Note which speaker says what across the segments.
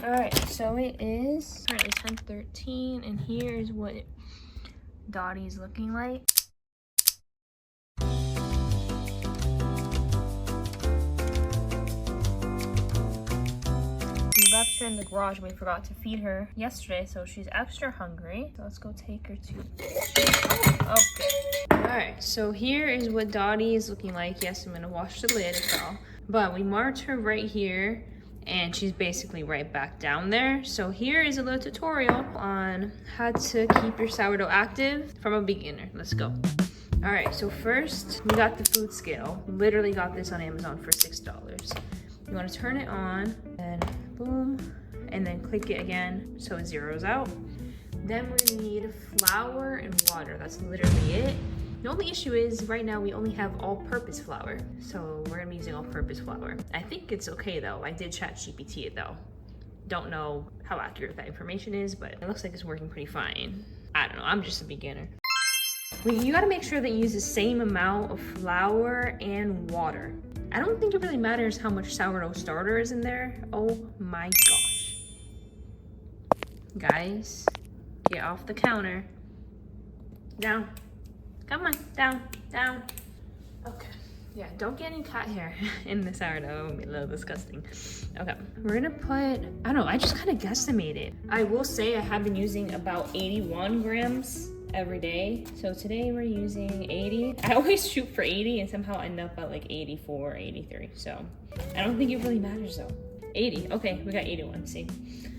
Speaker 1: All right, so it is currently 10:13, and here is what Dottie's looking like. We left her in the garage and we forgot to feed her yesterday, so she's extra hungry. So let's go take her to okay. All right, so here is what Dottie is looking like. Yes, I'm gonna wash the lid as well, but we marked her right here and she's basically right back down there. So here is a little tutorial on how to keep your sourdough active from a beginner. Let's go. All right, so first we got the food scale. Literally got this on Amazon for $6. You want to turn it on and boom, and then click it again so it zeroes out. Then we're gonna need flour and water. That's literally it. The only issue is right now we only have all-purpose flour, so we're gonna be using all-purpose flour. I think it's okay though. I did ChatGPT it though. Don't know how accurate that information is, but it looks like it's working pretty fine. I don't know, I'm just a beginner. You gotta make sure that you use the same amount of flour and water. I don't think it really matters how much sourdough starter is in there. Oh my gosh. Guys, get off the counter. Down. Come on, down, down. Okay, yeah, don't get any cat hair in the sourdough. It would be a little disgusting. Okay, we're gonna put, I don't know, I just kind of guesstimated. I will say I have been using about 81 grams every day. So today we're using 80. I always shoot for 80 and somehow end up at like 84, 83. So I don't think it really matters though. 80, okay, we got 81, see?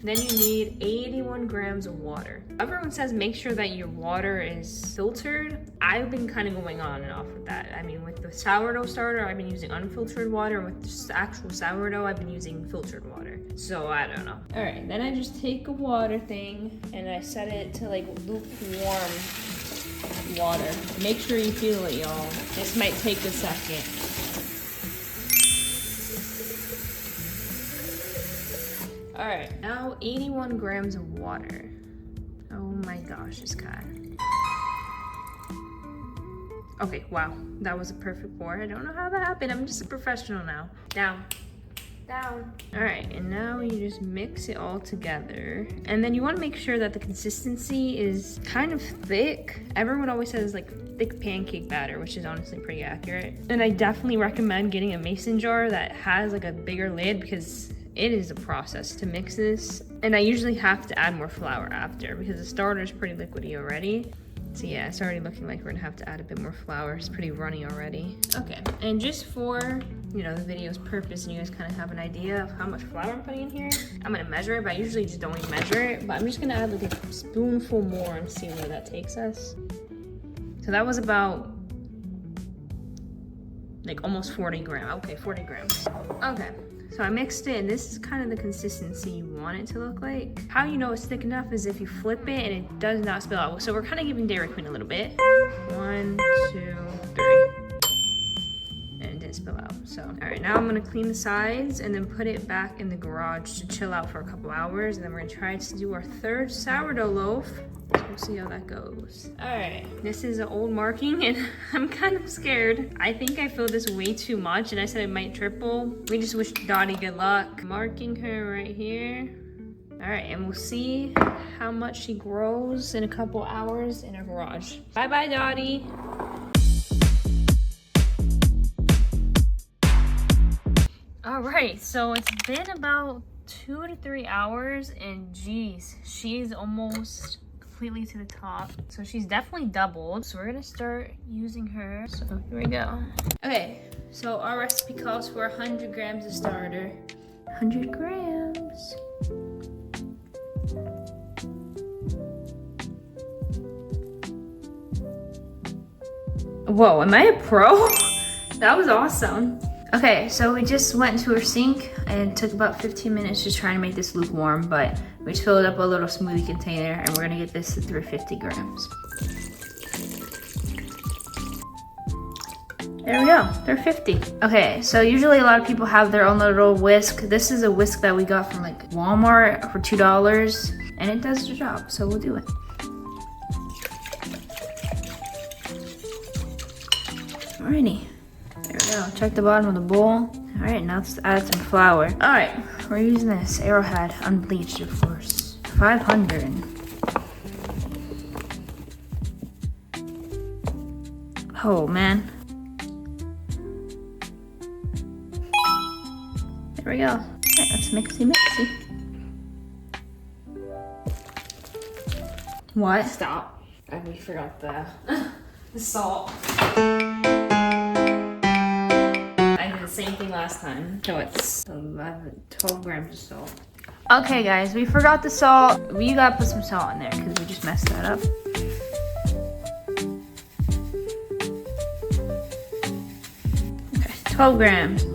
Speaker 1: Then you need 81 grams of water. Everyone says make sure that your water is filtered. I've been kind of going on and off with that. I mean, with the sourdough starter, I've been using unfiltered water. With the actual sourdough, I've been using filtered water. So I don't know. All right, then I just take a water thing and I set it to like lukewarm water. Make sure you feel it, y'all. This might take a second. All right, now 81 grams of water. Oh my gosh, this guy. Okay, wow, that was a perfect pour. I don't know how that happened. I'm just a professional now. Down, down. All right, and now you just mix it all together. And then you wanna make sure that the consistency is kind of thick. Everyone always says like thick pancake batter, which is honestly pretty accurate. And I definitely recommend getting a mason jar that has like a bigger lid because it is a process to mix this. And I usually have to add more flour after because the starter is pretty liquidy already. So yeah, it's already looking like we're gonna have to add a bit more flour. It's pretty runny already. Okay, and just for, you know, the video's purpose and you guys kind of have an idea of how much flour I'm putting in here, I'm gonna measure it, but I usually just don't even measure it. But I'm just gonna add like a spoonful more and see where that takes us. So that was about like almost 40 grams. Okay, 40 grams. Okay. So I mixed it, and this is kind of the consistency you want it to look like. How you know it's thick enough is if you flip it and it does not spill out. So we're kind of giving Dairy Queen a little bit. 1, 2, 3. And it didn't spill out, so. All right, now I'm gonna clean the sides and then put it back in the garage to chill out for a couple hours. And then we're gonna try to do our third sourdough loaf. So we'll see how that goes. All right, this is an old marking and I'm kind of scared. I think I filled this way too much and I said it might triple. We just wish Dottie good luck. Marking her right here. All right, and we'll see how much she grows in a couple hours in our garage. Bye-bye, Dottie. All right, so it's been about 2 to 3 hours and geez, she's almost completely to the top. So she's definitely doubled. So we're gonna start using her. So here we go. Okay, so our recipe calls for 100 grams of starter. 100 grams. Whoa, am I a pro? That was awesome. Okay, so we just went into our sink and took about 15 minutes just trying to make this lukewarm, but we just filled up a little smoothie container and we're gonna get this to 350 grams. There we go, 350. Okay, so usually a lot of people have their own little whisk. This is a whisk that we got from like Walmart for $2 and it does the job, so we'll do it. Alrighty, there we go. go. Check the bottom of the bowl. All right, now let's add some flour. All right, we're using this Arrowhead unbleached, of course. 500. Oh man. There we go. All right, let's mixy. What?
Speaker 2: Stop. We forgot the salt. I did the same thing last time. So it's 12 grams of salt.
Speaker 1: Okay guys, we forgot the salt. We gotta put some salt in there because we just messed that up. Okay, 12 grams.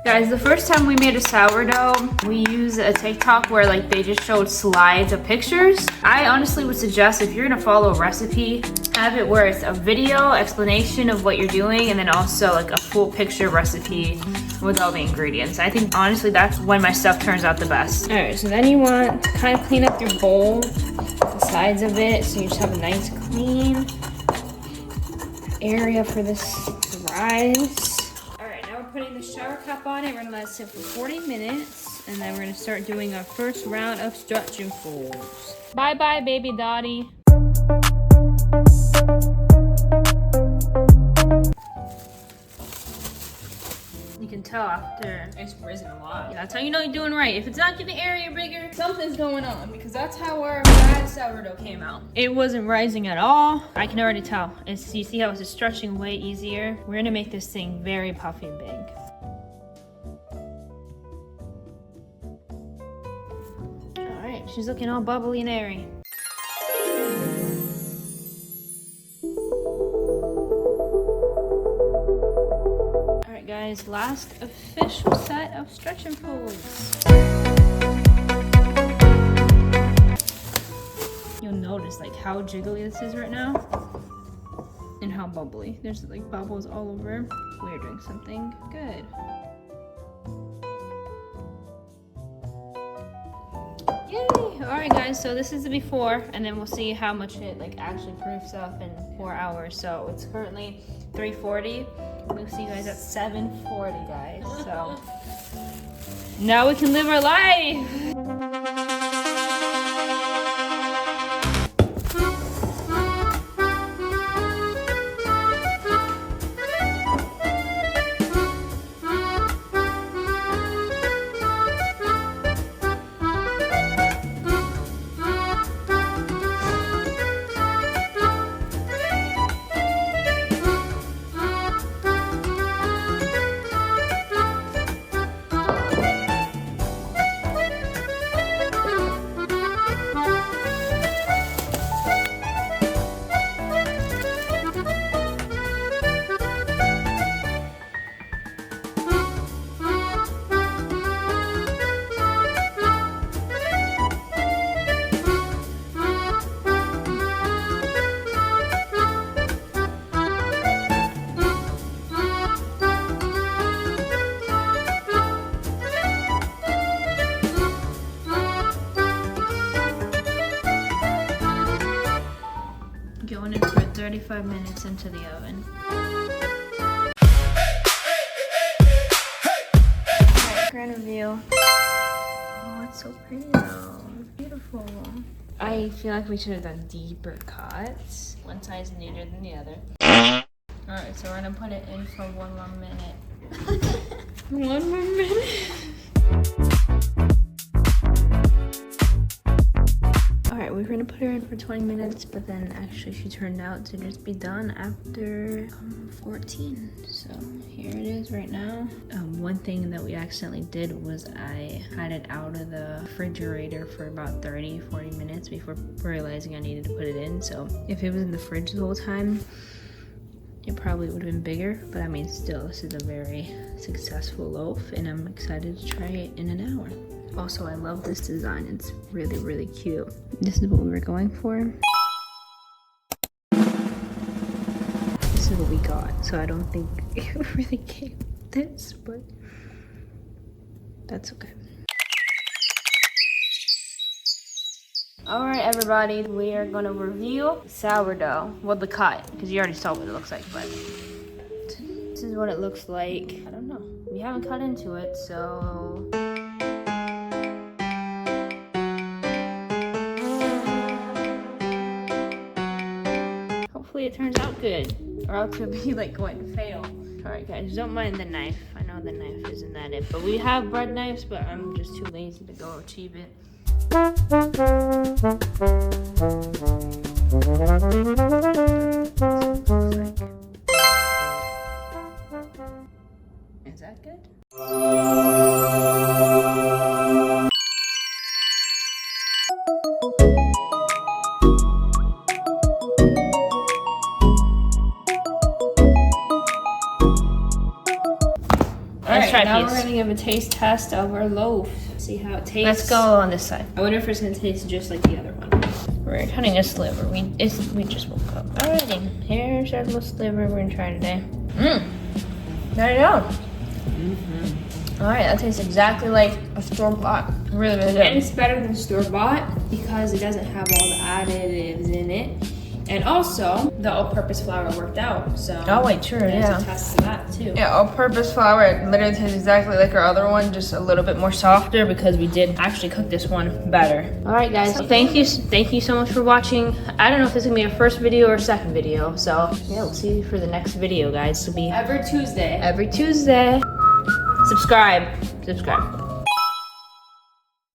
Speaker 1: Guys, the first time we made a sourdough, we used a TikTok where like they just showed slides of pictures. I honestly would suggest if you're gonna follow a recipe, have it where it's a video explanation of what you're doing and then also like a full picture recipe with all the ingredients. I think honestly that's when my stuff turns out the best.
Speaker 2: All right, so then you want to kind of clean up your bowl, the sides of it, so you just have a nice clean area for this to rise. Putting the shower cap on it, we're gonna let it sit for 40 minutes and then we're gonna start doing our first round of stretching folds.
Speaker 1: Bye bye baby Dottie. You can tell after
Speaker 2: it's risen a lot.
Speaker 1: Yeah, that's how you know you're doing right. If it's not getting area bigger, something's going on because that's how our bad sourdough came out. It wasn't rising at all. I can already tell. You see how it's stretching way easier? We're gonna make this thing very puffy and big. All right, she's looking all bubbly and airy. Guys, last official set of stretching folds. You'll notice like how jiggly this is right now and how bubbly. There's like bubbles all over. We're doing something good. Yay! Alright guys, so this is the before and then we'll see how much it like actually proofs up in 4 hours. So it's currently 340. We'll see you guys at 740, guys. So now we can live our life. Going in for 35 minutes into the oven. Alright, grand review. Oh, it's so pretty though. Beautiful.
Speaker 2: I feel like we should have done deeper cuts. One side's neater than the other.
Speaker 1: Alright, so we're gonna put it in for 1 more minute.
Speaker 2: 1 more minute.
Speaker 1: Alright, we were gonna put her in for 20 minutes, but then actually she turned out to just be done after 14. So here it is right now. One thing that we accidentally did was I had it out of the refrigerator for about 30-40 minutes before realizing I needed to put it in. So if it was in the fridge the whole time, it probably would have been bigger, but I mean still, this is a very successful loaf and I'm excited to try it in an hour. Also, I love this design. It's really, really cute. This is what we were going for. This is what we got. So I don't think it really came with this, but that's okay. All right, everybody, we are gonna review sourdough. Well, the cut, because you already saw what it looks like, but this is what it looks like. I don't know. We haven't cut into it, so. Hopefully it turns out good, or else it'll be like going to fail. All right, guys, don't mind the knife. I know the knife isn't that it, but we have bread knives, but I'm just too lazy to go achieve it. Is that good? Let's try
Speaker 2: now
Speaker 1: these.
Speaker 2: we're gonna give a taste test of our loaf. See how it tastes.
Speaker 1: Let's go on this side.
Speaker 2: I wonder if it's gonna taste just like the other one.
Speaker 1: We're cutting a sliver. We just woke up. Alrighty, here's our little sliver we're gonna try today. There you go. Alright, that tastes exactly like a store-bought. Really, really good.
Speaker 2: And it's better than store-bought because it doesn't have all the additives in it. And also, the all-purpose flour worked out, so
Speaker 1: Oh wait, true,
Speaker 2: there's
Speaker 1: yeah.
Speaker 2: a test to that too.
Speaker 1: Yeah, all-purpose flour. It literally tastes exactly like our other one, just a little bit more softer because we did actually cook this one better. All right, guys. So thank you so much for watching. I don't know if this is gonna be our first video or second video, so yeah, we'll see you for the next video, guys. It'll be
Speaker 2: Every Tuesday.
Speaker 1: every Tuesday. Subscribe.